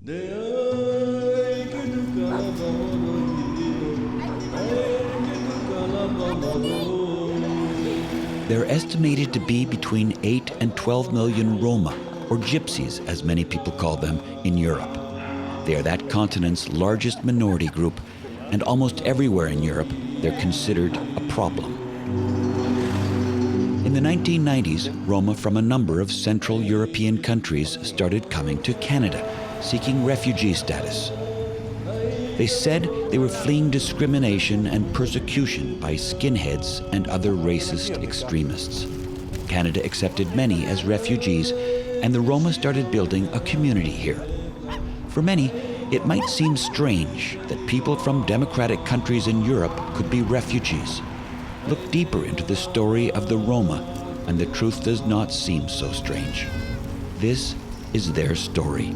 There are estimated to be between 8 and 12 million Roma, or Gypsies as many people call them, in Europe. They are that continent's largest minority group, and almost everywhere in Europe they're considered a problem. In the 1990s, Roma from a number of Central European countries started coming to Canada, seeking refugee status. They said they were fleeing discrimination and persecution by skinheads and other racist extremists. Canada accepted many as refugees, and the Roma started building a community here. For many, it might seem strange that people from democratic countries in Europe could be refugees. Look deeper into the story of the Roma, and the truth does not seem so strange. This is their story.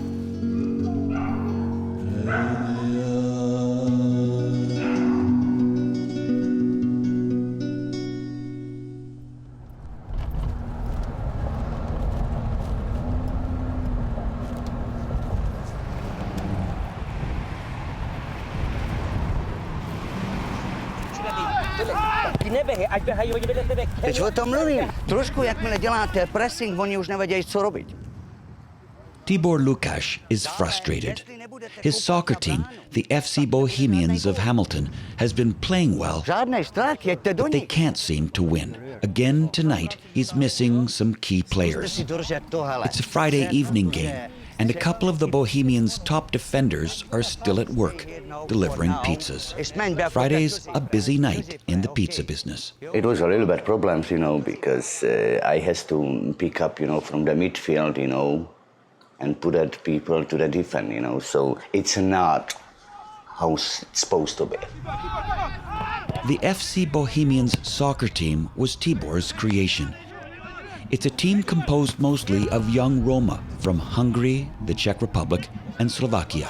Teď o tom mluvím. Trošku, jakmile děláte pressing, oni už nevědějí, co robiť. Tibor Lukáš is frustrated. His soccer team, the FC Bohemians of Hamilton, has been playing well, but they can't seem to win. Again tonight, he's missing some key players. It's a Friday evening game, and a couple of the Bohemians' top defenders are still at work, delivering pizzas. Friday's a busy night in the pizza business. It was a little bit problems, because I had to pick up, from the midfield, and put that people to the defense, so it's not how it's supposed to be. The FC Bohemians soccer team was Tibor's creation. It's a team composed mostly of young Roma from Hungary, the Czech Republic, and Slovakia.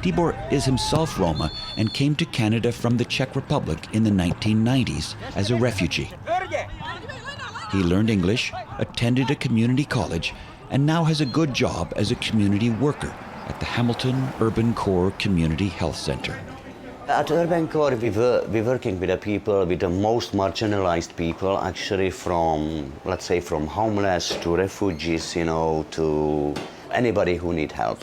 Tibor is himself Roma and came to Canada from the Czech Republic in the 1990s as a refugee. He learned English, attended a community college, and now has a good job as a community worker at the Hamilton Urban Core Community Health Center. At Urban Core, we're working with the people, with the most marginalized people, actually from, let's say, from homeless to refugees, to anybody who need help.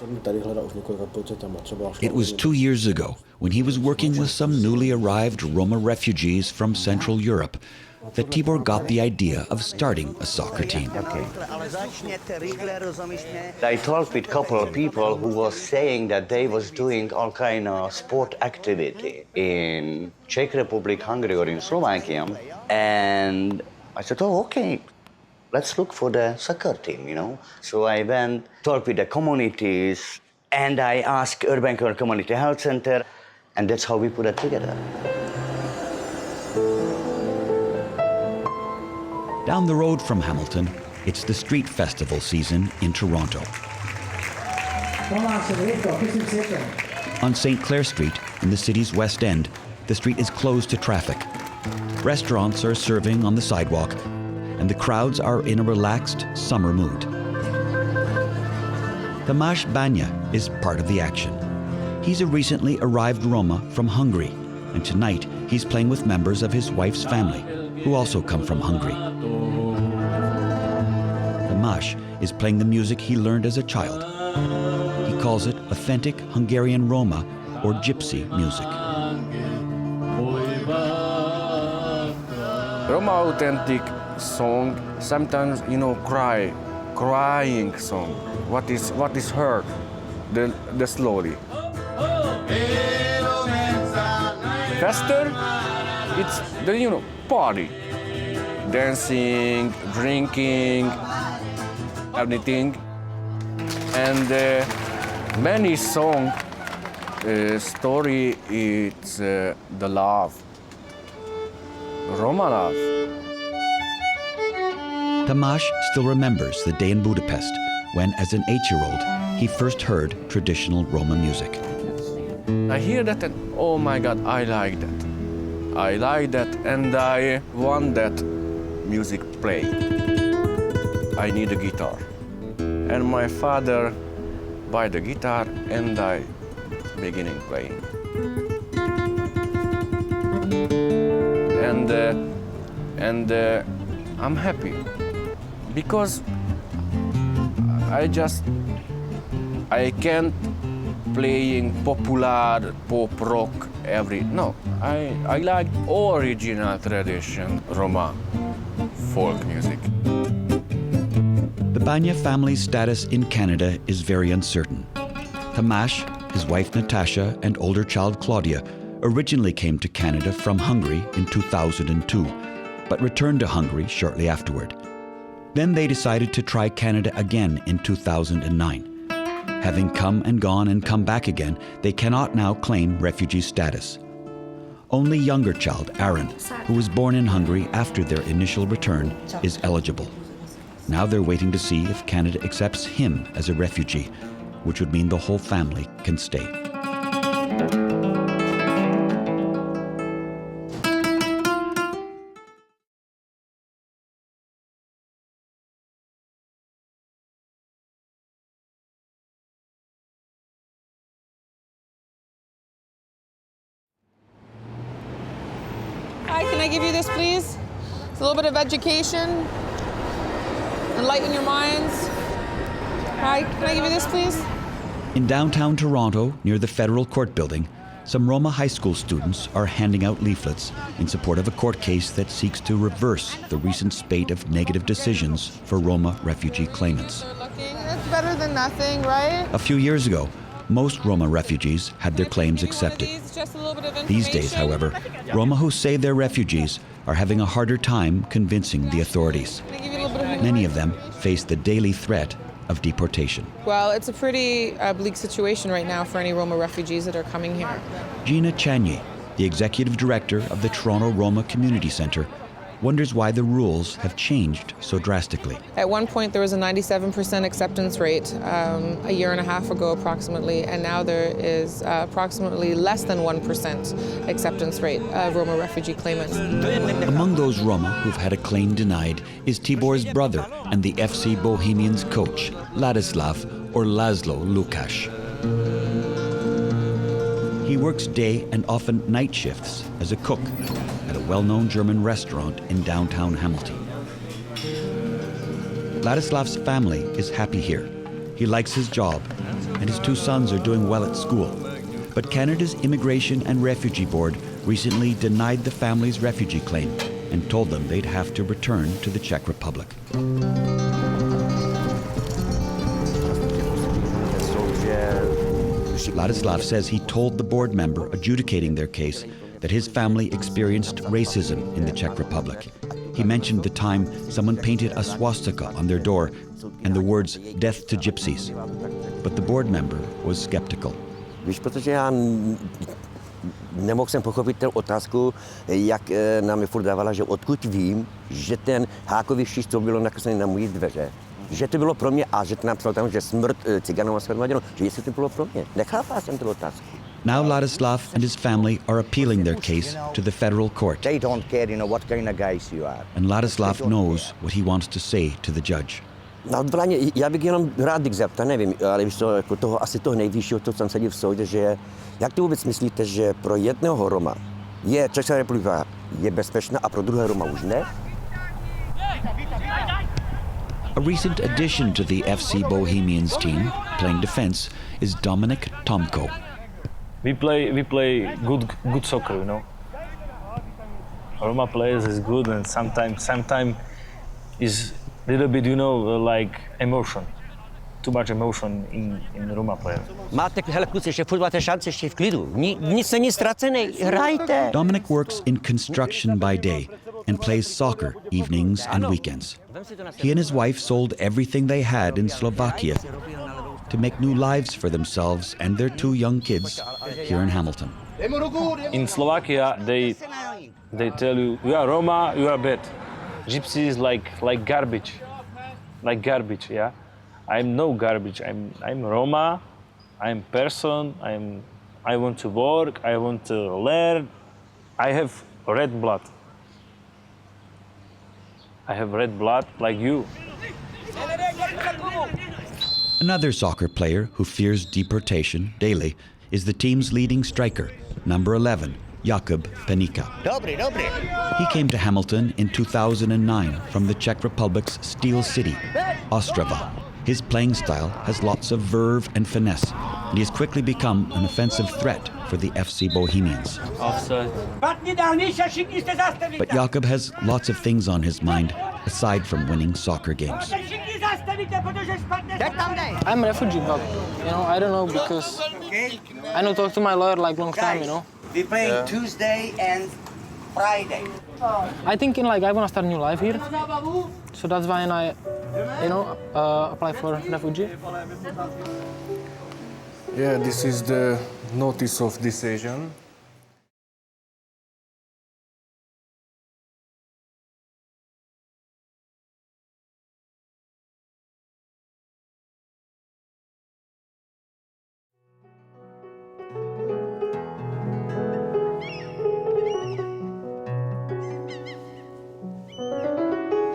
It was 2 years ago when he was working with some newly arrived Roma refugees from Central Europe that Tibor got the idea of starting a soccer team. I talked with a couple of people who was saying that they was doing all kind of sport activity in Czech Republic, Hungary, or in Slovakia, and I said, oh, okay, let's look for the soccer team, So I went, talked with the communities, and I asked Urban Core Community Health Center, and that's how we put it together. Down the road from Hamilton, it's the street festival season in Toronto. On St. Clair Street, in the city's West End, the street is closed to traffic. Restaurants are serving on the sidewalk, and the crowds are in a relaxed summer mood. Tamás Banya is part of the action. He's a recently arrived Roma from Hungary, and tonight he's playing with members of his wife's family, who also come from Hungary. Tamás is playing the music he learned as a child. He calls it authentic Hungarian Roma or gypsy music. Roma authentic song, sometimes, crying song. What is heard, the slowly. Faster, it's the, party. Dancing, drinking, everything. And many song story, it's the love. Roma love. Tamás still remembers the day in Budapest when, as an 8-year-old, he first heard traditional Roma music. I hear that and, oh my God, I like that. I like that and I want that music play. I need a guitar. And my father buy the guitar and I beginning playing. And I'm happy because I can't playing popular pop rock I like original tradition Roma folk music. The Banya family's status in Canada is very uncertain. Tamas, his wife Natasha, and older child Claudia originally came to Canada from Hungary in 2002, but returned to Hungary shortly afterward. Then they decided to try Canada again in 2009. Having come and gone and come back again, they cannot now claim refugee status. Only younger child, Aaron, who was born in Hungary after their initial return, is eligible. Now they're waiting to see if Canada accepts him as a refugee, which would mean the whole family can stay. Hi, can I give you this, please? It's a little bit of education. Enlighten your minds. Hi, can I give you this, please? In downtown Toronto, near the Federal Court building, some Roma high school students are handing out leaflets in support of a court case that seeks to reverse the recent spate of negative decisions for Roma refugee claimants. It's better than nothing, right? A few years ago, most Roma refugees had their claims accepted. These days, however, Roma who say they're refugees are having a harder time convincing the authorities. Many of them face the daily threat of deportation. Well, it's a pretty bleak situation right now for any Roma refugees that are coming here. Gina Chanyi, the executive director of the Toronto Roma Community Centre, wonders why the rules have changed so drastically. At one point, there was a 97% acceptance rate a year and a half ago approximately, and now there is approximately less than 1% acceptance rate of Roma refugee claimants. Among those Roma who've had a claim denied is Tibor's brother and the FC Bohemians coach, Ladislav or Laszlo Lukács. He works day and often night shifts as a cook at a well-known German restaurant in downtown Hamilton. Ladislav's family is happy here. He likes his job, and his two sons are doing well at school. But Canada's Immigration and Refugee Board recently denied the family's refugee claim and told them they'd have to return to the Czech Republic. Ladislav says he told the board member adjudicating their case that his family experienced racism in the Czech Republic. He mentioned the time someone painted a swastika on their door and the words "Death to Gypsies." But the board member was skeptical. Víš, protože já nemohl jsem pochopit tu otázku, jak nám je furt dávala, že odkud vím, že ten hákový štít, co bylo nakreslené na mojí dveře, že to bylo pro mě a že to napsal tam, že smrt ciganům a smrt že jestli to bylo pro mě. Nechápal jsem tu otázku. Now Ladislav and his family are appealing their case to the federal court. They don't care, what kind of guys you are. And Ladislav knows what he wants to say to the judge. Na odvolání, já bych jenom rád zeptal, nevím, ale víš to, jako toho, asi toho nejvyššího, to tam sedí v soudě, že jak to vůbec myslíte, že pro jednoho Roma je Česká republika je bezpečná a pro druhého Roma už ne? A recent addition to the FC Bohemians team, playing defense, is Dominik Tomko. We play good soccer, you know. Roma players is good, and sometimes is little bit, you know, like emotion. Too much emotion in Roma players. Máte, hele kluci, ještě furt máte šanci, ještě v klidu. Nic není ztracený, hrajte. Dominic works in construction by day and plays soccer evenings and weekends. He and his wife sold everything they had in Slovakia to make new lives for themselves and their two young kids here in Hamilton. In Slovakia, they tell you are Roma, you are bad. Gypsies like garbage, yeah. I'm no garbage. I'm Roma. I'm person. I want to work. I want to learn. I have red blood. I have red blood like you. Another soccer player who fears deportation daily is the team's leading striker, number 11, Jakub Penica. He came to Hamilton in 2009 from the Czech Republic's Steel City, Ostrava. His playing style has lots of verve and finesse, and he has quickly become an offensive threat for the FC Bohemians. Offside. But Jakub has lots of things on his mind aside from winning soccer games. I'm a refugee, but I don't know, because I don't talk to my lawyer like long time. We play Tuesday and Friday. I think I want to start a new life here, so that's why I apply for refugee. Yeah, this is the notice of decision.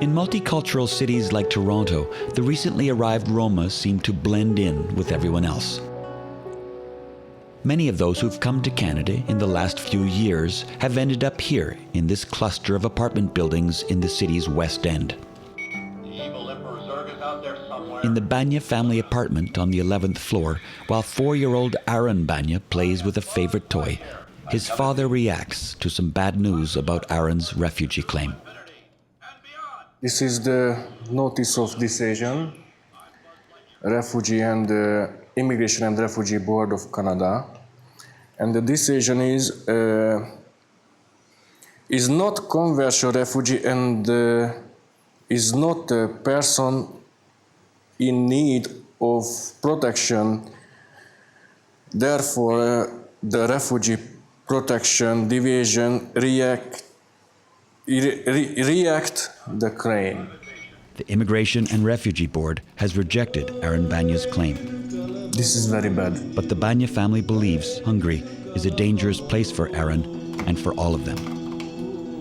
In multicultural cities like Toronto, the recently arrived Roma seem to blend in with everyone else. Many of those who've come to Canada in the last few years have ended up here in this cluster of apartment buildings in the city's West End. In the Banya family apartment on the 11th floor, while 4-year-old Aaron Banya plays with a favorite toy, his father reacts to some bad news about Aaron's refugee claim. This is the notice of decision, Refugee and Immigration and Refugee Board of Canada, and the decision is not conversion refugee and is not a person in need of protection. Therefore, the Refugee Protection Division react the claim. The Immigration and Refugee Board has rejected Aaron Banya's claim. This is very bad. But the Banya family believes Hungary is a dangerous place for Aaron and for all of them.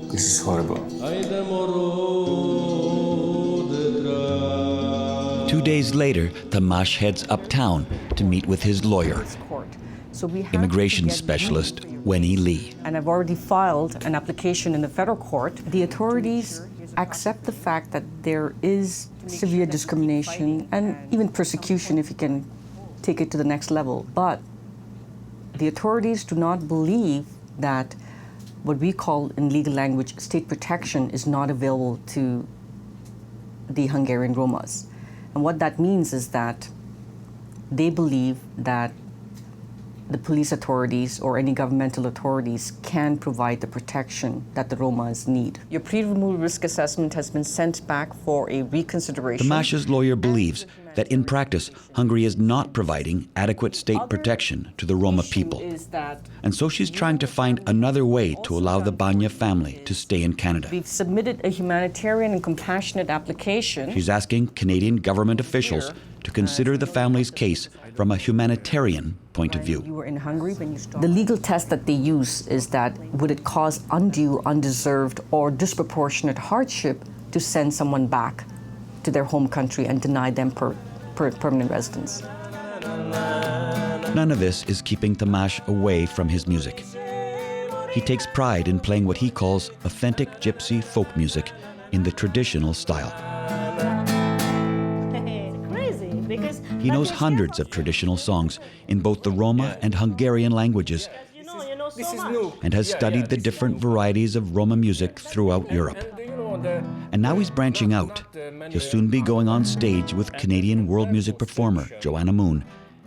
This is horrible. 2 days later, Tamás heads uptown to meet with his lawyer, So we have immigration to get specialist Wenny Lee. And I've already filed an application in the federal court. The authorities accept the fact that there is severe discrimination and even persecution, if you can take it to the next level. But the authorities do not believe that what we call in legal language state protection is not available to the Hungarian Romas. And what that means is that they believe that the police authorities or any governmental authorities can provide the protection that the Romas need. Your pre-removal risk assessment has been sent back for a reconsideration. Tamás's lawyer believes that in practice, Hungary is not providing adequate state protection to the Roma people. And so she's trying to find another way to allow the Banya family to stay in Canada. We've submitted a humanitarian and compassionate application. She's asking Canadian government officials to consider the family's case from a humanitarian point of view. You were in Hungary when you started. The legal test that they use is that would it cause undue, undeserved, or disproportionate hardship to send someone back to their home country and deny them permanent residence. None of this is keeping Tamás away from his music. He takes pride in playing what he calls authentic gypsy folk music in the traditional style. He knows hundreds of traditional songs in both the Roma and Hungarian languages and has studied the different varieties of Roma music throughout Europe. And now he's branching out. He'll soon be going on stage with Canadian world music performer Joanna Moon.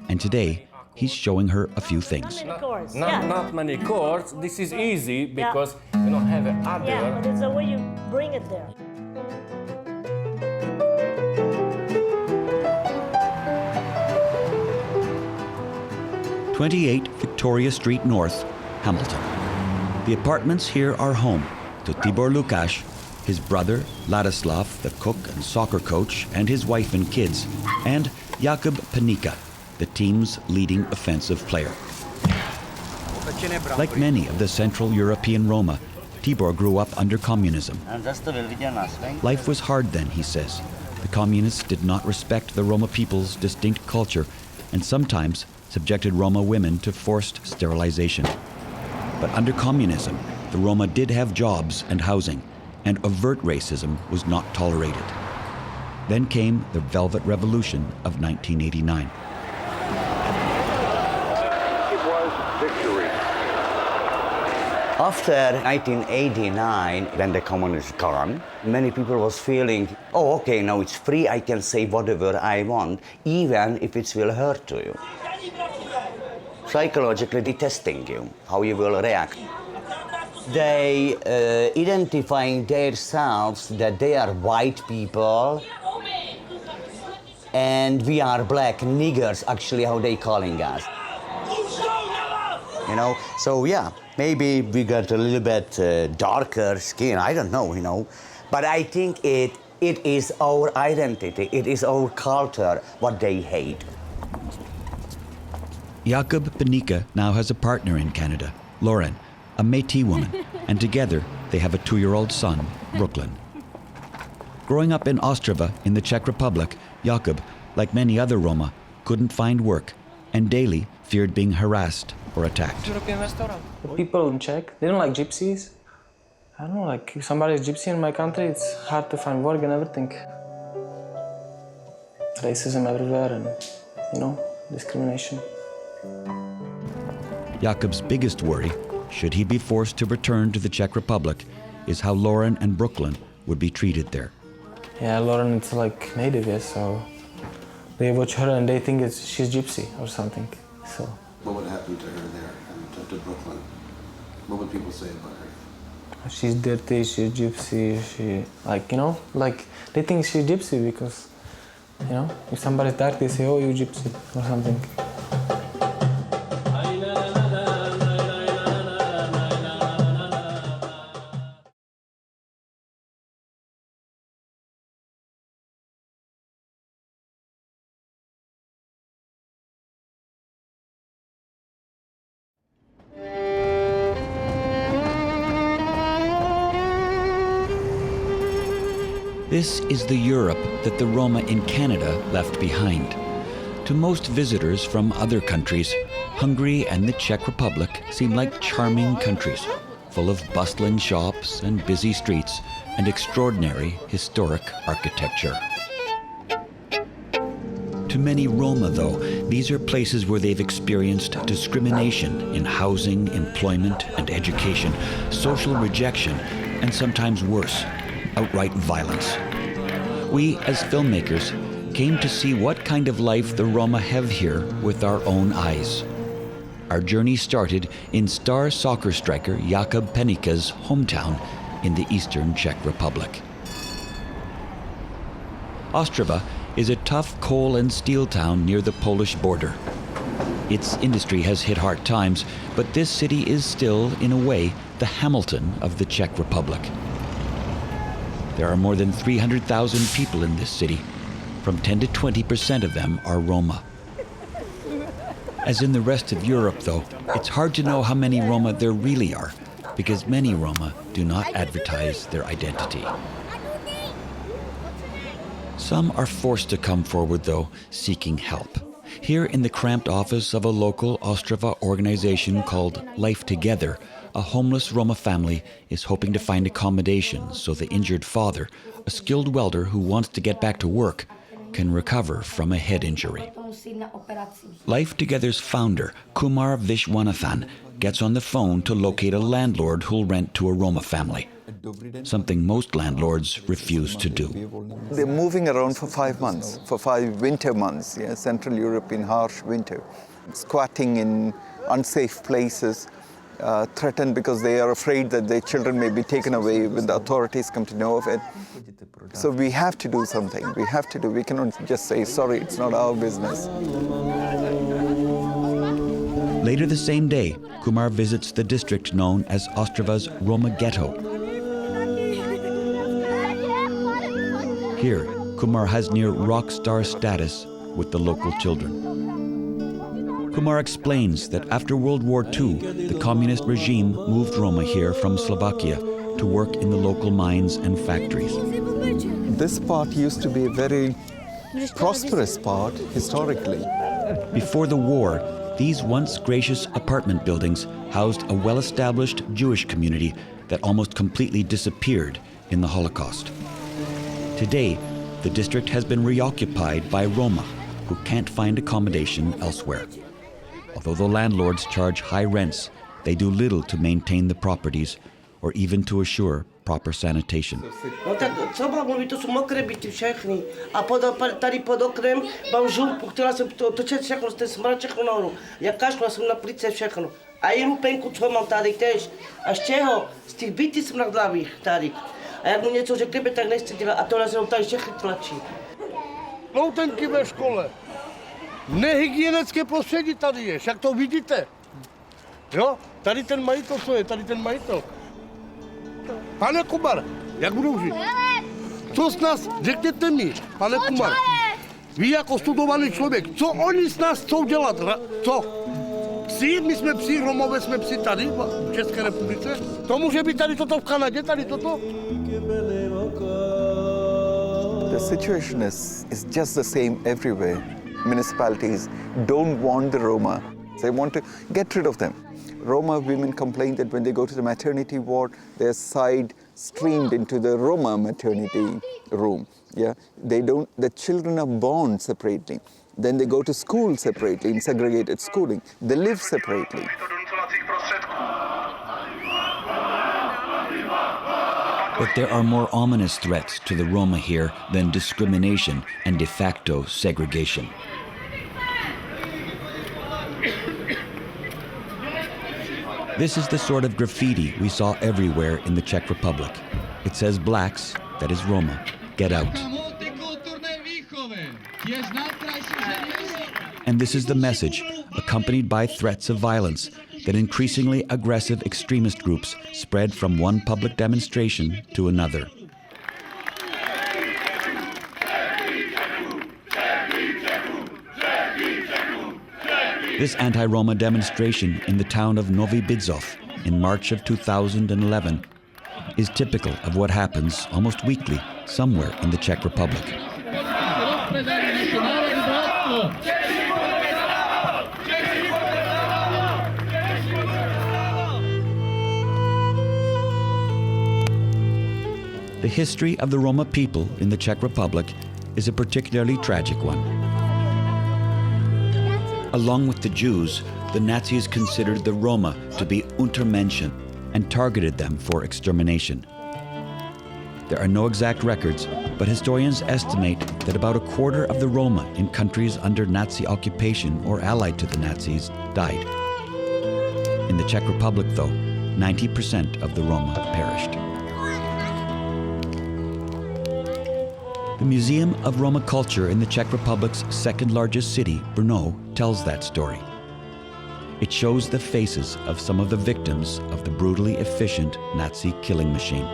And today, he's showing her a few things. Not many chords. This is easy because you don't have an other. Yeah, but it's the way you bring it there. "28 Victoria Street North, Hamilton. The apartments here are home to Tibor Lukács, his brother Ladislav, the cook and soccer coach, and his wife and kids, and Jakub Penica, the team's leading offensive player. Like many of the Central European Roma, Tibor grew up under communism. Life was hard then, he says. The communists did not respect the Roma people's distinct culture and sometimes subjected Roma women to forced sterilization. But under communism, the Roma did have jobs and housing, and overt racism was not tolerated. Then came the Velvet Revolution of 1989. It was victory. After 1989, when the communists gone, many people was feeling, oh, okay, now it's free, I can say whatever I want, even if it will hurt to you. Psychologically detesting you, how you will react. They identifying themselves that they are white people and we are black niggers, actually how they calling us. You know, so yeah, maybe we got a little bit darker skin, I don't know, you know. But I think it is our identity, it is our culture, what they hate. Jakob Panika now has a partner in Canada, Lauren, a Métis woman, and together they have a 2-year-old son, Brooklyn. Growing up in Ostrava in the Czech Republic, Jakob, like many other Roma, couldn't find work and daily feared being harassed or attacked. The people in Czech, they don't like gypsies. I don't know, like if somebody is gypsy in my country, it's hard to find work and everything. Racism everywhere and, you know, discrimination. Jakob's biggest worry, should he be forced to return to the Czech Republic, is how Lauren and Brooklyn would be treated there. Yeah, Lauren is like native, yes, so they watch her and they think she's gypsy or something. So. What would happen to her there and to Brooklyn? What would people say about her? She's dirty, she's gypsy, she, like, you know, like they think she's gypsy because, you know, if somebody's dark, they say, oh, you gypsy or something. This is the Europe that the Roma in Canada left behind. To most visitors from other countries, Hungary and the Czech Republic seem like charming countries, full of bustling shops and busy streets and extraordinary historic architecture. To many Roma, though, these are places where they've experienced discrimination in housing, employment, and education, social rejection, and sometimes worse, outright violence. We, as filmmakers, came to see what kind of life the Roma have here with our own eyes. Our journey started in star soccer striker Jakub Panika's hometown in the eastern Czech Republic. Ostrava is a tough coal and steel town near the Polish border. Its industry has hit hard times, but this city is still, in a way, the Hamilton of the Czech Republic. There are more than 300,000 people in this city. From 10 to 20% of them are Roma. As in the rest of Europe, though, it's hard to know how many Roma there really are, because many Roma do not advertise their identity. Some are forced to come forward, though, seeking help. Here in the cramped office of a local Ostrava organization called Life Together, a homeless Roma family is hoping to find accommodation so the injured father, a skilled welder who wants to get back to work, can recover from a head injury. Life Together's founder, Kumar Vishwanathan, gets on the phone to locate a landlord who'll rent to a Roma family, something most landlords refuse to do. They're moving around for 5 months, for 5 winter months, yeah, Central Europe in harsh winter, squatting in unsafe places, threatened because they are afraid that their children may be taken away when the authorities come to know of it. So we have to do something. We cannot just say, sorry, it's not our business. Later the same day, Kumar visits the district known as Ostrava's Roma Ghetto. Here, Kumar has near rock star status with the local children. Kumar explains that after World War II, the communist regime moved Roma here from Slovakia to work in the local mines and factories. This part used to be a very prosperous part historically. Before the war, these once gracious apartment buildings housed a well-established Jewish community that almost completely disappeared in the Holocaust. Today, the district has been reoccupied by Roma, who can't find accommodation elsewhere. Although the landlords charge high rents, they do little to maintain the properties or even to assure proper sanitation. No tak co mám mluvit, to jsou mokré byty všechny. A tady pod oknem mám žumpu, chtěla jsem to točet všechno, ten smrad všechno nahoru. Já kašla jsem na plice všechno. A i lupenku, co mám tady tež. A z čeho? Z těch bytí smradlavých tady. A jak mu něco řekneme, tak nechce dělat. A tohle se tady všechny tlačí. Ploutenky ve škole. Nehygienické prostředí tady je, jak to vidíte. Jo? Tady ten majitel, co je? Tady ten majitel. Pane Kumar, jak budou žít? Co s nás, řekněte mi, pane Kumar, vy jako studovaný člověk, co oni s nás chcou dělat? Co? Psi? My jsme psi, Romové jsme psi tady v České republice? To může být tady toto v Kanadě, tady toto? The situation is just the same everywhere. Municipalities don't want the Roma. They want to get rid of them. Roma women complain that when they go to the maternity ward, they're side-streamed into the Roma maternity room. Yeah, the children are born separately. Then they go to school separately in segregated schooling. They live separately. But there are more ominous threats to the Roma here than discrimination and de facto segregation. This is the sort of graffiti we saw everywhere in the Czech Republic. It says blacks, that is Roma, get out. And this is the message, accompanied by threats of violence, that increasingly aggressive extremist groups spread from one public demonstration to another. This anti-Roma demonstration in the town of Novi Bidzov in March of 2011 is typical of what happens almost weekly somewhere in the Czech Republic. The history of the Roma people in the Czech Republic is a particularly tragic one. Along with the Jews, the Nazis considered the Roma to be Untermenschen and targeted them for extermination. There are no exact records, but historians estimate that about a quarter of the Roma in countries under Nazi occupation or allied to the Nazis died. In the Czech Republic, though, 90% of the Roma perished. The Museum of Roma Culture in the Czech Republic's second largest city, Brno, tells that story. It shows the faces of some of the victims of the brutally efficient Nazi killing machine.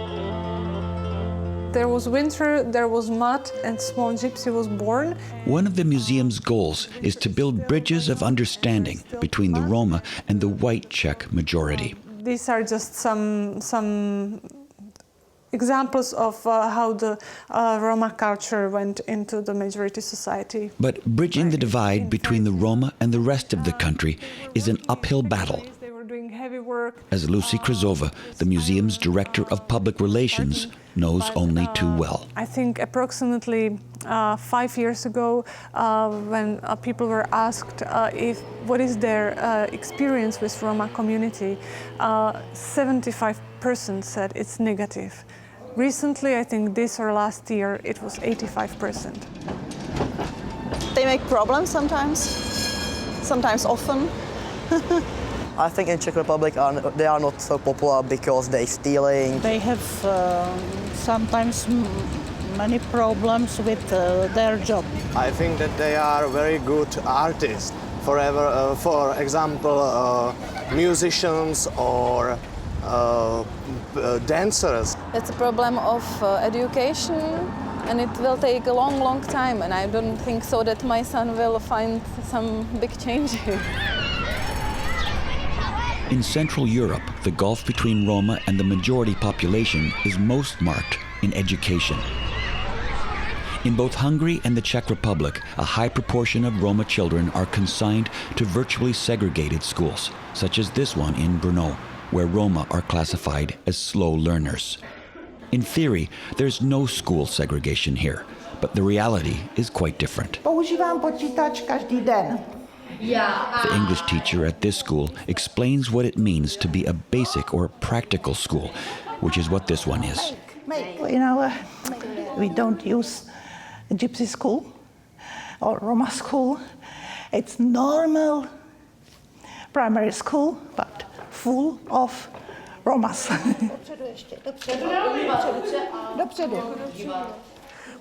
There was winter, there was mud, and small gypsy was born. One of the museum's goals is to build bridges of understanding between the Roma and the white Czech majority. These are just some examples of how the Roma culture went into the majority society. But bridging the divide between the Roma and the rest of the country is an uphill battle. They were doing heavy work. As Lucy Krizova, the museum's director of public relations, knows only too well. I think approximately 5 years ago, when people were asked what is their experience with Roma community, 75% said it's negative. Recently, I think this or last year, it was 85%. They make problems sometimes often. I think in Czech Republic they are not so popular because they're stealing. They have sometimes many problems with their job. I think that they are very good artists. For example, musicians or dancers. It's a problem of education, and it will take a long, long time, and I don't think so that my son will find some big change here. In Central Europe, the gulf between Roma and the majority population is most marked in education. In both Hungary and the Czech Republic, a high proportion of Roma children are consigned to virtually segregated schools, such as this one in Brno, where Roma are classified as slow learners. In theory, there's no school segregation here, but the reality is quite different. Používám počítač každý den. The English teacher at this school explains what it means to be a basic or practical school, which is what this one is. We don't use a gypsy school or Roma school. It's normal primary school, but full of Romas.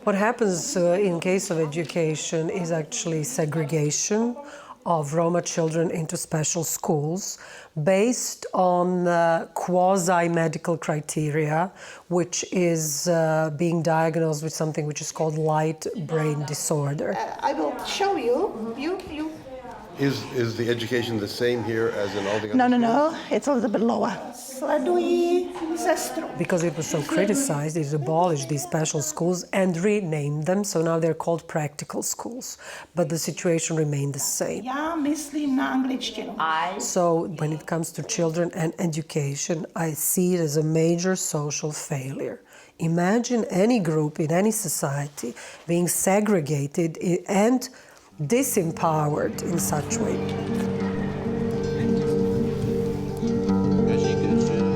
What happens in case of education is actually segregation of Roma children into special schools based on quasi-medical criteria, which is being diagnosed with something which is called light brain disorder. I will show you. Is the education the same here as in all the other No. It's a little bit lower. Because it was so criticized, it abolished these special schools and renamed them, so now they're called practical schools. But the situation remained the same. So when it comes to children and education, I see it as a major social failure. Imagine any group in any society being segregated and disempowered in such way.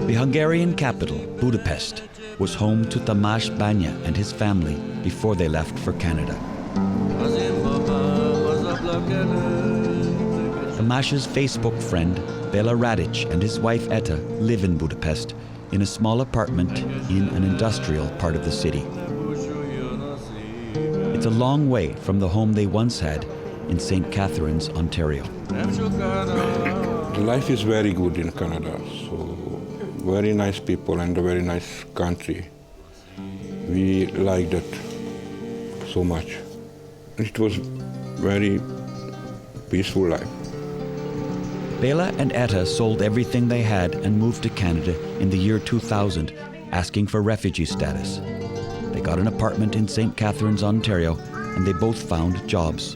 The Hungarian capital, Budapest, was home to Tamás Banya and his family before they left for Canada. Tamás's Facebook friend, Bela Radic, and his wife Etta live in Budapest in a small apartment in an industrial part of the city. It's a long way from the home they once had in St. Catharines, Ontario. Life is very good in Canada, so very nice people and a very nice country. We like that so much. It was very peaceful life. Bela and Etta sold everything they had and moved to Canada in the year 2000, asking for refugee status. They got an apartment in St. Catharines, Ontario, and they both found jobs.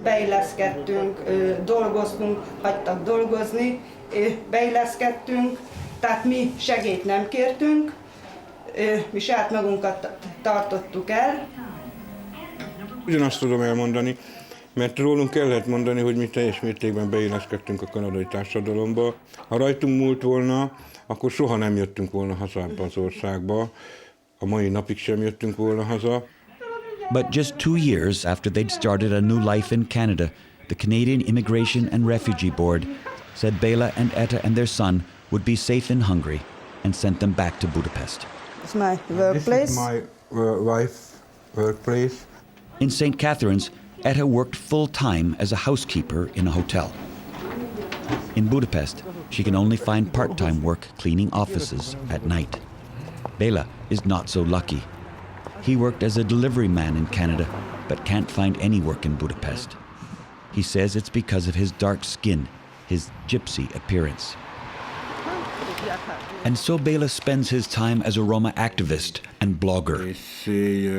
Beilleszkedtünk, dolgoztunk, hagytak dolgozni, beilleszkedtünk, tehát mi segélyt nem kértünk, mi saját magunkat tartottuk el. Ugyanazt tudom elmondani, mert rólunk el lehet mondani, hogy mi teljes mértékben beilleszkedtünk a kanadai társadalomba. Ha rajtunk múlt volna, akkor soha nem jöttünk volna hazába az országba. A mai napig sem jöttünk volna haza. But just 2 years after they'd started a new life in Canada, the Canadian Immigration and Refugee Board said Bela and Etta and their son would be safe in Hungary and sent them back to Budapest. It's my workplace. This is my wife's workplace. In St. Catharines, Etta worked full-time as a housekeeper in a hotel. In Budapest, she can only find part-time work cleaning offices at night. Bela is not so lucky. He worked as a delivery man in Canada, but can't find any work in Budapest. He says it's because of his dark skin, his gypsy appearance. And so Bela spends his time as a Roma activist and blogger. They say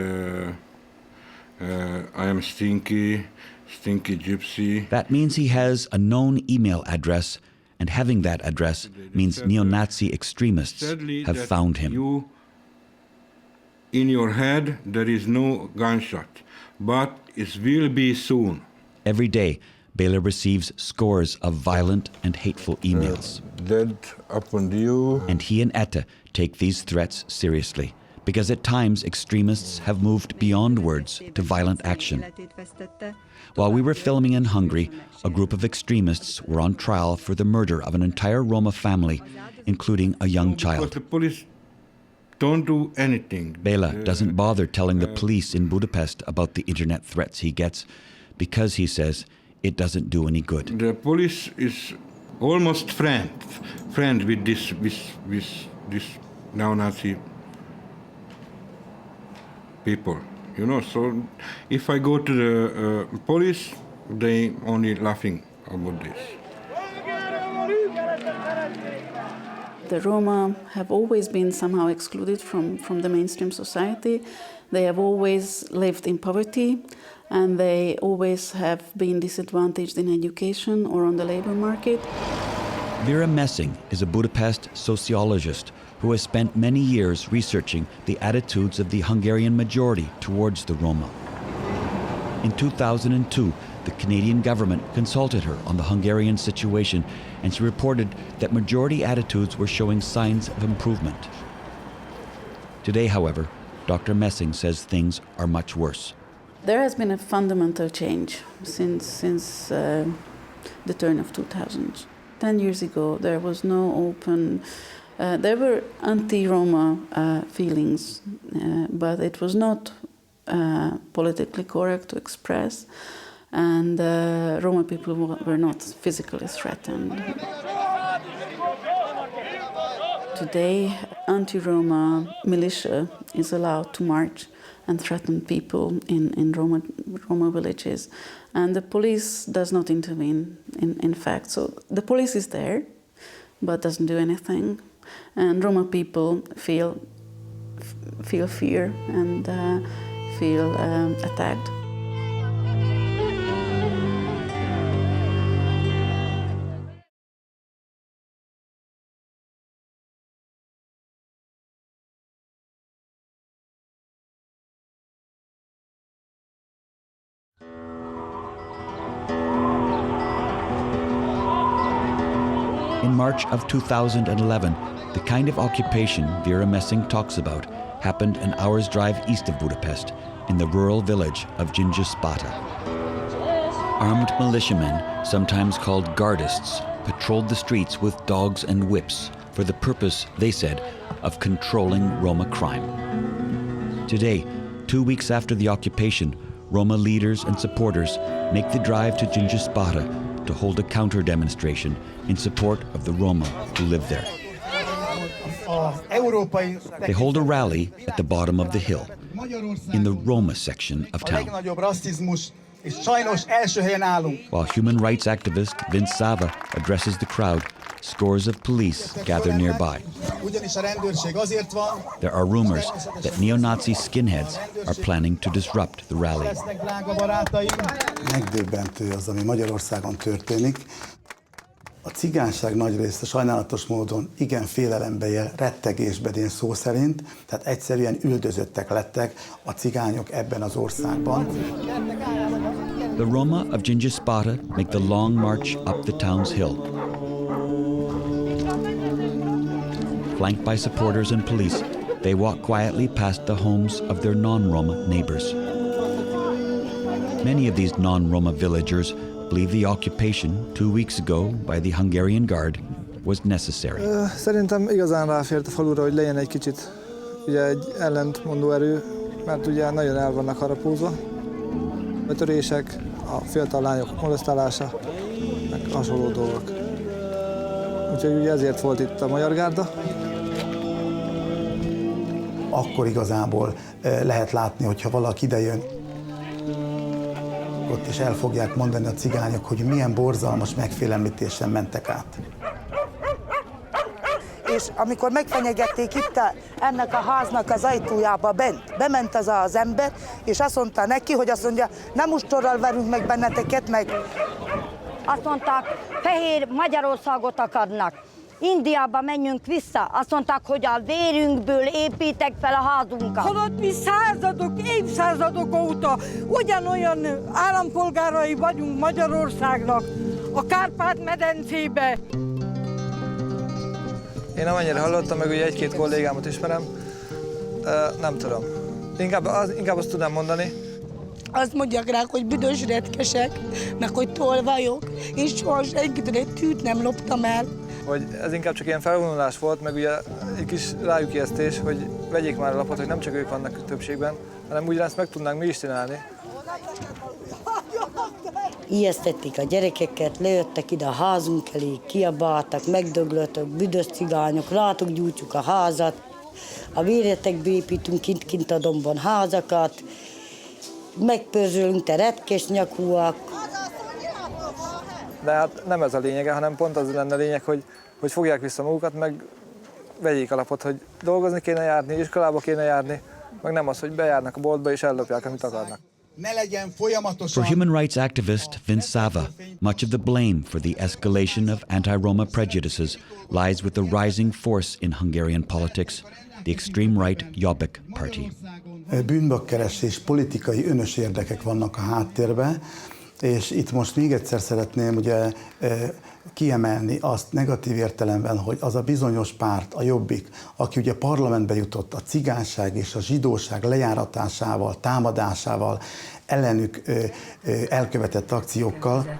I am stinky gypsy. That means he has a known email address, and having that address means neo-Nazi extremists have found him. In your head, there is no gunshot, but it will be soon. Every day, Bela receives scores of violent and hateful emails. Dead upon you. And he and Etta take these threats seriously, because at times extremists have moved beyond words to violent action. While we were filming in Hungary, a group of extremists were on trial for the murder of an entire Roma family, including a young child. The police don't do anything. Bela doesn't bother telling the police in Budapest about the internet threats he gets, because, he says, it doesn't do any good. The police is almost friend with this neo-Nazi people, you know. So if I go to the police, they only laughing about this. The Roma have always been somehow excluded from the mainstream society. They have always lived in poverty, and they always have been disadvantaged in education or on the labor market. Vera Messing is a Budapest sociologist who has spent many years researching the attitudes of the Hungarian majority towards the Roma. In 2002, the Canadian government consulted her on the Hungarian situation, and she reported that majority attitudes were showing signs of improvement. Today, however, Dr. Messing says things are much worse. There has been a fundamental change since the turn of 2000s. 10 years ago, there was no open, there were anti-Roma feelings, but it was not politically correct to express, and Roma people were not physically threatened. Today, anti-Roma militia is allowed to march and threaten people in Roma villages. And the police does not intervene, in fact. So the police is there, but doesn't do anything. And Roma people feel fear and feel attacked. In March of 2011, the kind of occupation Vera Messing talks about happened an hour's drive east of Budapest, in the rural village of Gyöngyös-Bata. Armed militiamen, sometimes called gardists, patrolled the streets with dogs and whips for the purpose, they said, of controlling Roma crime. Today, 2 weeks after the occupation, Roma leaders and supporters make the drive to Gyöngyös-Bata to hold a counter-demonstration in support of the Roma who live there. They hold a rally at the bottom of the hill, in the Roma section of town. While human rights activist Vince Sava addresses the crowd, scores of police gather nearby. There are rumors that neo-Nazi skinheads are planning to disrupt the rally. Megdöbbentő az, ami Magyarországon történik. A cigányság nagy része sajnálatos módon igen félelembe él, rettegésben én szó szerint, tehát egyszerűen üldözöttek lettek a cigányok ebben az országban. The Roma of Gyöngyös-Bata make the long march up the town's hill. Flanked by supporters and police, they walk quietly past the homes of their non-Roma neighbors. Many of these non-Roma villagers believe the occupation 2 weeks ago by the Hungarian Guard was necessary. Szerintem igazán ráfért a falura, hogy legyen egy kicsit ugye egy ellentmondó erő, mert ugye nagyon el vannak harapózva. A törések, a fiatal lányok molesztálása, meg hasonló dolgok. Úgyhogy ugye ezért volt itt a Magyar Gárda. Akkor igazából lehet látni, hogyha valaki idejön, ott is el fogják mondani a cigányok, hogy milyen borzalmas megfélemlítésen mentek át. És amikor megfenyegették itt ennek a háznak az ajtójába bent, bement az ember, és azt mondta neki, hogy azt mondja, nem ustorral verünk meg benneteket, meg... Azt mondták, fehér Magyarországot akarnak. Indiába menjünk vissza. Azt mondták, hogy a vérünkből építek fel a házunkat. Holott mi évszázadok óta ugyanolyan állampolgárai vagyunk Magyarországnak, a Kárpát-medencébe. Én amennyire hallottam, meg ugye egy-két kollégámat ismerem, nem tudom. Inkább azt tudnám mondani. Azt mondják rá, hogy büdös retkesek, meg hogy tolvajok, és soha senkitől egy tűt nem loptam el. Hogy ez inkább csak ilyen felvonulás volt, meg ugye egy kis rájukijesztés, hogy vegyék már a lapot, hogy nem csak ők vannak többségben, hanem ugyanezt meg tudnánk mi is csinálni. Ijesztették a gyerekeket, lejöttek ide a házunk elé, kiabáltak, megdöglöttek, büdös cigányok, látok, gyújtjuk a házat, a véretekbe építünk kint a dombon házakat, megpörzsölünk, te retkes nyakúak. De hát nem ez a lényege, hanem pont az lenne a lényeg, hogy fogják vissza magukat, meg vegyék alapot, hogy dolgozni kéne járni, iskolába kéne járni, meg nem az, hogy bejárnak a boltba és ellopják, amit akarnak. For human rights activist Vince Sava, much of the blame for the escalation of anti-Roma prejudices lies with the rising force in Hungarian politics, the extreme right Jobbik party. Bűnbakkeresés, politikai önös érdekek vannak a háttérben, és itt most még egyszer szeretném ugye kiemelni azt negatív értelemben, hogy az a bizonyos párt, a Jobbik, aki ugye parlamentbe jutott a cigányság és a zsidóság lejáratásával, támadásával, ellenük elkövetett akciókkal.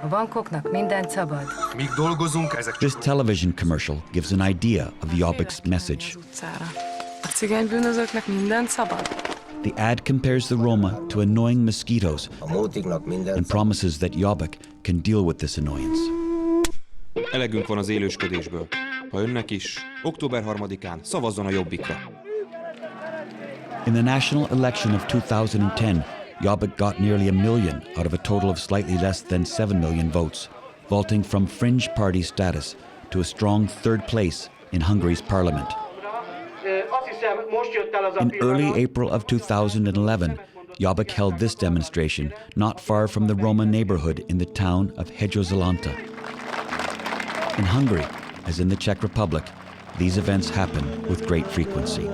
A bankoknak mindent szabad. Míg dolgozunk, ezek... This television commercial gives an idea of Jobbik's message. A cigánybűnözőknek mindent szabad. The ad compares the Roma to annoying mosquitoes and promises that Jobbik can deal with this annoyance. Elegünk van az élősködésből. Ha önnek is, október 3-án szavazzon a Jobbikra. In the national election of 2010, Jobbik got nearly 1 million out of a total of slightly less than 7 million votes, vaulting from fringe party status to a strong third place in Hungary's parliament. In early April of 2011, Jobbik held this demonstration not far from the Roma neighborhood in the town of Hegyozalanta. In Hungary, as in the Czech Republic, these events happen with great frequency.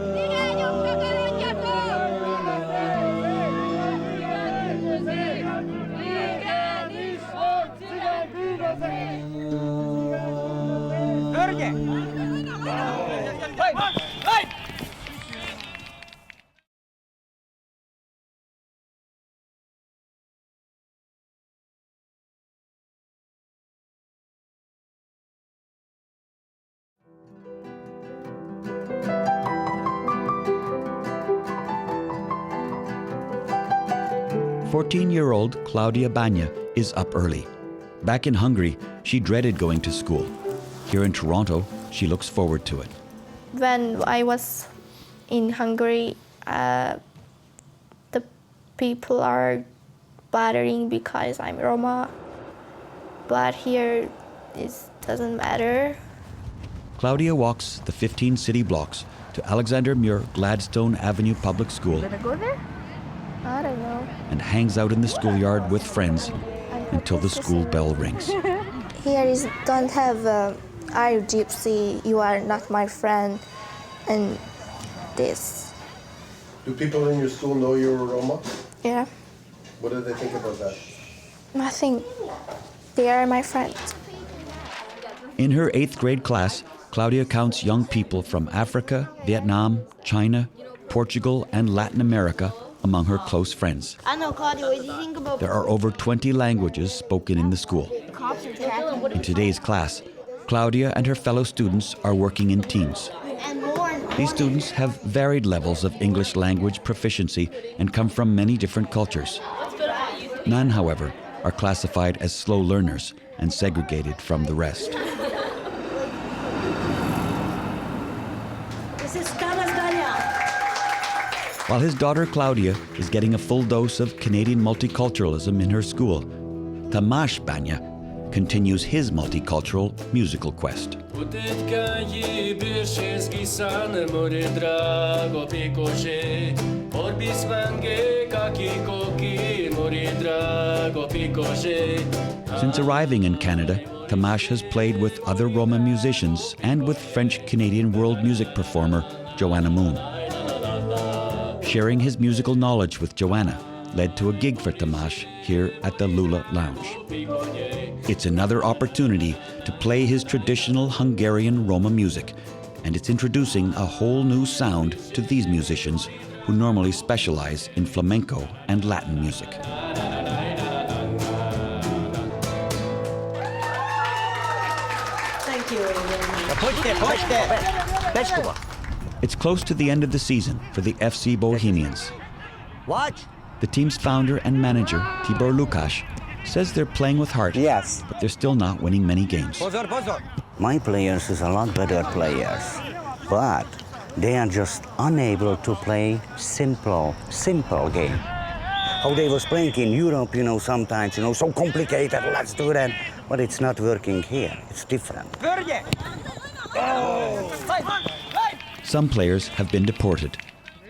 Fourteen-year-old Claudia Banya is up early. Back in Hungary, she dreaded going to school. Here in Toronto, she looks forward to it. When I was in Hungary, the people are bothering because I'm Roma, but here it doesn't matter. Claudia walks the 15 city blocks to Alexander Muir Gladstone Avenue Public School. Gonna go there? I don't know. And hangs out in the schoolyard with friends until the school bell rings. Here is don't have are you gypsy, you are not my friend, and this. Do people in your school know you're a Roma? Yeah, What do they think about that? nothing. They are my friends. In her 8th grade class, Claudia counts young people from Africa, Vietnam, China, Portugal, and Latin America among her close friends. I know, Claudia, what do you think about There are over 20 languages spoken in the school. cops are tracking? In today's class, Claudia and her fellow students are working in teams. And more. These students have varied levels of English language proficiency and come from many different cultures. None, however, are classified as slow learners and segregated from the rest. This is Thomas Daniel. While his daughter Claudia is getting a full dose of Canadian multiculturalism in her school, Tamás Banya continues his multicultural musical quest. Since arriving in Canada, Tamás has played with other Roma musicians and with French-Canadian world music performer Joanna Moon. Sharing his musical knowledge with Joanna led to a gig for Tamás here at the Lula Lounge. It's another opportunity to play his traditional Hungarian Roma music, and it's introducing a whole new sound to these musicians who normally specialize in flamenco and Latin music. Thank you. It's close to the end of the season for the FC Bohemians. Watch. The team's founder and manager, Tibor Lukács, says they're playing with heart, Yes. but they're still not winning many games. My players is a lot better players, but they are just unable to play simple game. How they was playing in Europe, sometimes, so complicated, let's do that. But it's not working here, it's different. Some players have been deported.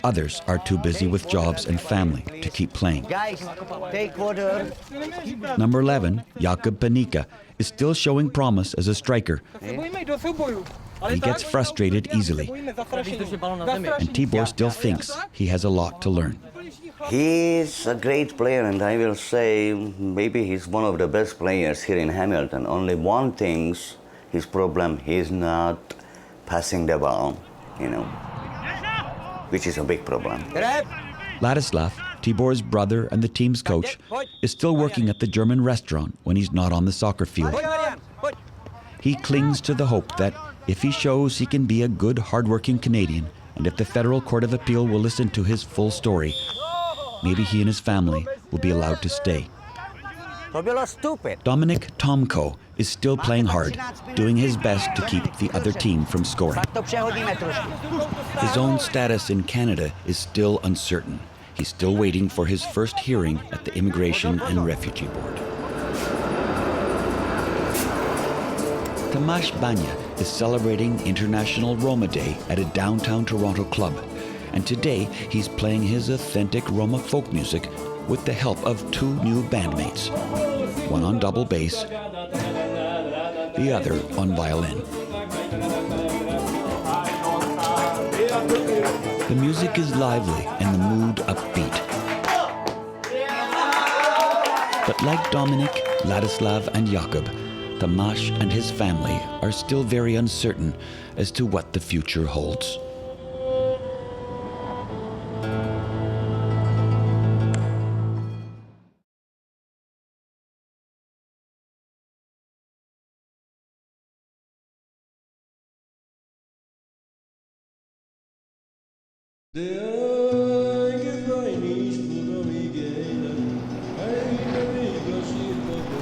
Others are too busy with jobs and family to keep playing. Guys, take water. Number 11, Jakub Panika, is still showing promise as a striker. He gets frustrated easily, and Tibor still thinks he has a lot to learn. He's a great player, and I will say maybe he's one of the best players here in Hamilton. Only one thing's his problem, he's not passing the ball, which is a big problem. Ladislav, Tibor's brother and the team's coach, is still working at the German restaurant when he's not on the soccer field. He clings to the hope that if he shows he can be a good, hard-working Canadian, and if the Federal Court of Appeal will listen to his full story, maybe he and his family will be allowed to stay. Dominic Tomko is still playing hard, doing his best to keep the other team from scoring. His own status in Canada is still uncertain. He's still waiting for his first hearing at the Immigration and Refugee Board. Tomasz Bania is celebrating International Roma Day at a downtown Toronto club. And today he's playing his authentic Roma folk music with the help of two new bandmates, one on double bass, the other on violin. The music is lively and the mood upbeat. But like Dominic, Ladislav and Jakub, Tomasz and his family are still very uncertain as to what the future holds.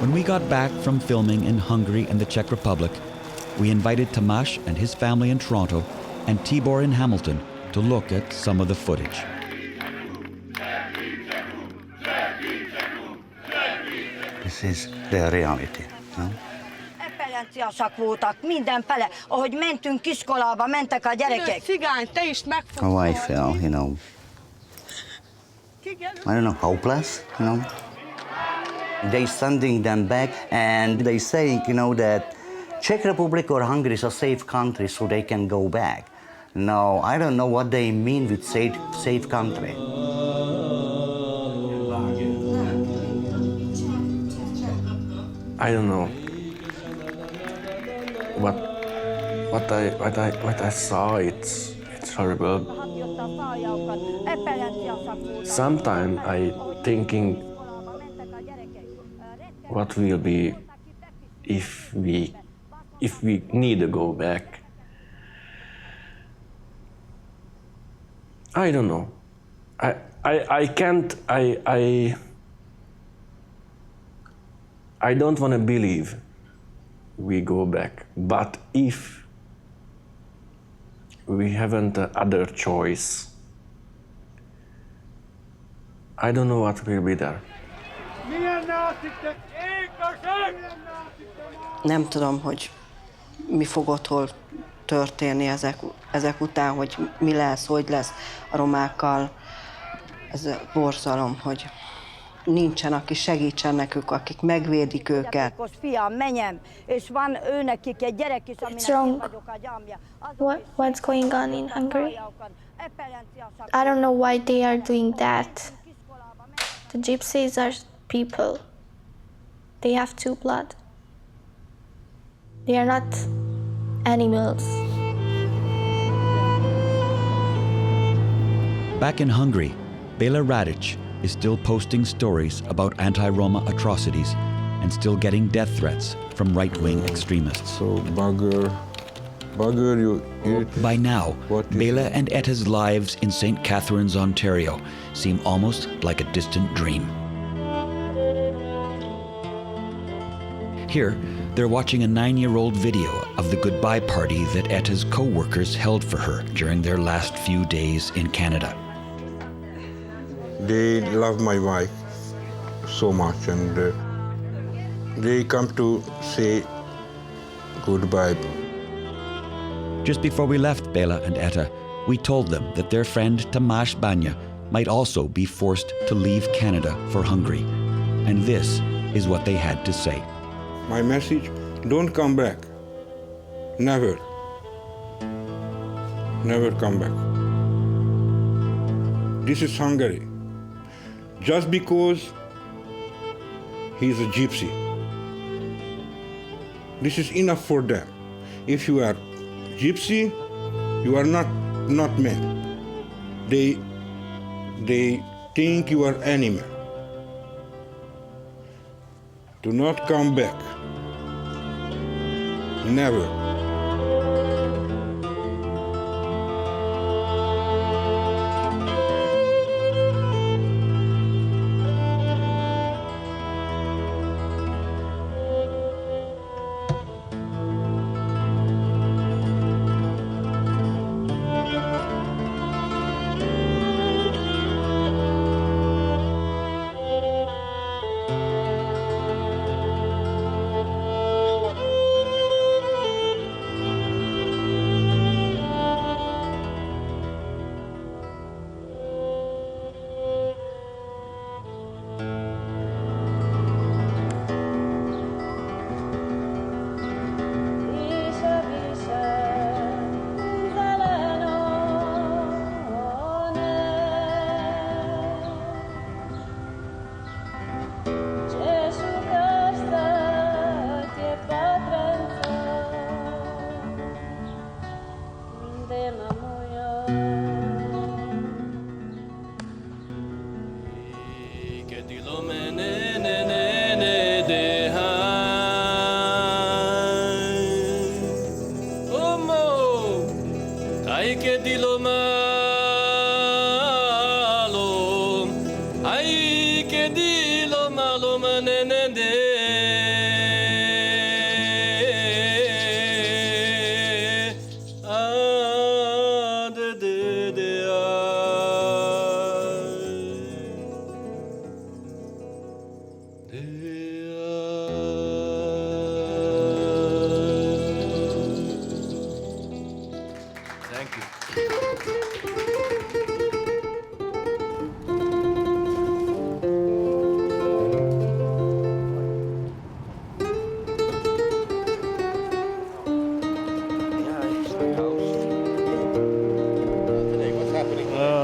When we got back from filming in Hungary and the Czech Republic, we invited Tomasz and his family in Toronto and Tibor in Hamilton to look at some of the footage. This is the reality. Voltak mindenfele, ahogy mentünk iskolába, mentek a gyerekek. Cigány, te is How I feel, I don't know, hopeless, They sending them back and they saying, that Czech Republic or Hungary is a safe country so they can go back. No, I don't know what they mean with safe country. I don't know. What I saw, it's horrible. Sometimes I thinking, what will be if we need to go back? I don't know. I can't. I don't want to believe we go back, but if we haven't other choice, I don't know what will be there. Nem tudom, hogy mi fog otthon történni ezek után, hogy mi lesz, hogy lesz a romákkal. Ez a borzalom, hogy nincsen, aki segítsen nekük, akik megvédik őket. It's wrong. What's going on in Hungary? I don't know why they are doing that. The gypsies are people. They have two blood. They are not animals. Back in Hungary, Béla Radic is still posting stories about anti-Roma atrocities and still getting death threats from right-wing extremists. So, bugger, you... By now, Béla and Etta's lives in St. Catharines, Ontario seem almost like a distant dream. Here, they're watching a 9-year-old video of the goodbye party that Etta's co-workers held for her during their last few days in Canada. They love my wife so much, and they come to say goodbye. Just before we left Bela and Etta, we told them that their friend Tamás Banya might also be forced to leave Canada for Hungary. And this is what they had to say. My message, don't come back. Never. Never come back. This is Hungary. Just because he's a gypsy. This is enough for them. If you are gypsy, you are not man. They think you are animal. Do not come back. Never.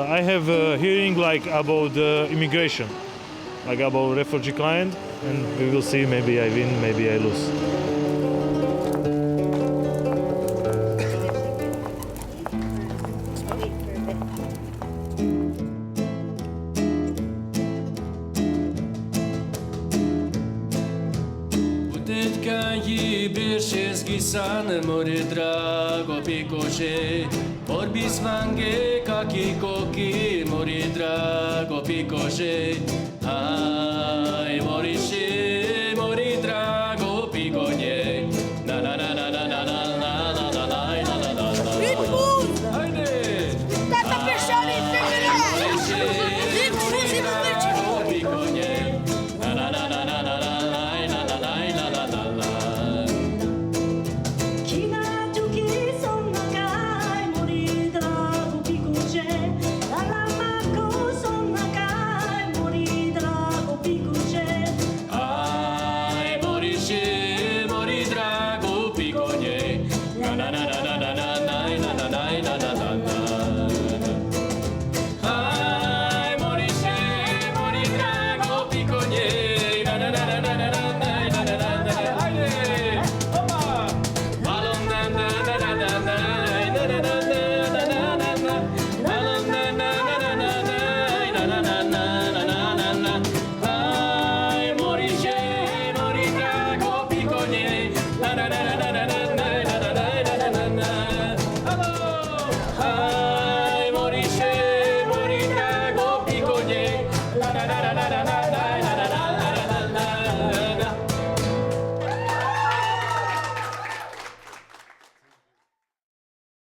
I have a hearing about immigration, about refugee client, and we will see. Maybe I win, maybe I lose. Orbismange kakikoki mori drago pikoše, ai moriše.